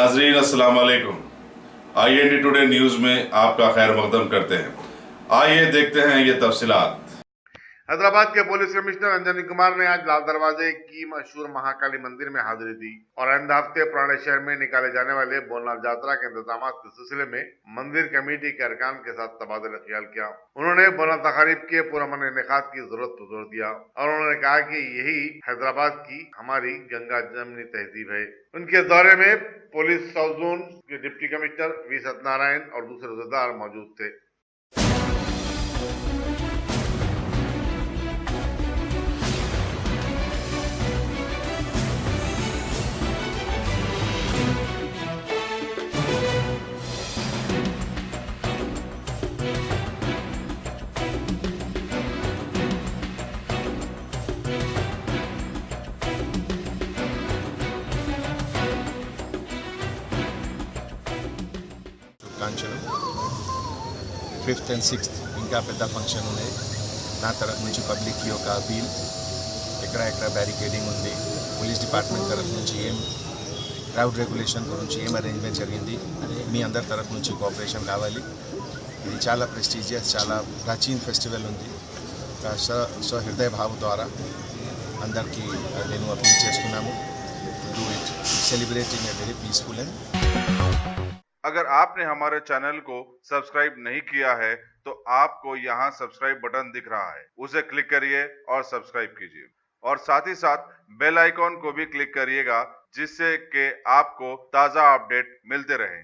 नाजरीन अस्सलाम वालेकुम। IND टुडे न्यूज में आपका खैर मकदम करते हैं। आइए देखते हैं ये तफसीलात। हैदराबाद के पुलिस कमिश्नर अंजनी कुमार ने आज लाल दरवाजे की मशहूर महाकाली मंदिर में हाजिरी दी और आइंदा हफ्ते पुराने शहर में निकाले जाने वाले बोलनाथ यात्रा के इंतजाम के सिलसिले में मंदिर कमेटी के अरकान के साथ तबादला ख्याल किया। उन्होंने बोलनाथ तकारीब के पुरअमन इनेकाद की जरूरत पर जोर दिया और उन्होंने कहा कि यही हैदराबाद की हमारी गंगा जमनी तहजीब है। उनके दौरे में पुलिस साउथ जोन के डिप्टी कमिश्नर वी सत्यनारायण और दूसरे जद्दार मौजूद थे। ఫిఫ్త్ అండ్ సిక్స్త్ ఇంకా పెద్ద ఫంక్షన్ ఉన్నాయి. నా తరఫు నుంచి పబ్లిక్కి ఒక అపీల్, ఎక్కడ బ్యారికేడింగ్ ఉంది, పోలీస్ డిపార్ట్మెంట్ తరఫు నుంచి ఏం క్రౌడ్ రెగ్యులేషన్ గురించి ఏం అరేంజ్మెంట్ జరిగింది, మీ అందరి తరఫు నుంచి కోఆపరేషన్ కావాలి. ఇది చాలా ప్రెస్టీజియస్, చాలా ప్రాచీన ఫెస్టివల్ ఉంది. హృదయ భావం ద్వారా అందరికీ నేను అపీల్ చేస్తున్నాము. Do it, celebrating a very peaceful end. अगर आपने हमारे चैनल को सब्सक्राइब नहीं किया है तो आपको यहाँ सब्सक्राइब बटन दिख रहा है, उसे क्लिक करिए और सब्सक्राइब कीजिए और साथ ही साथ बेल आइकॉन को भी क्लिक करिएगा जिससे कि आपको ताज़ा अपडेट मिलते रहें।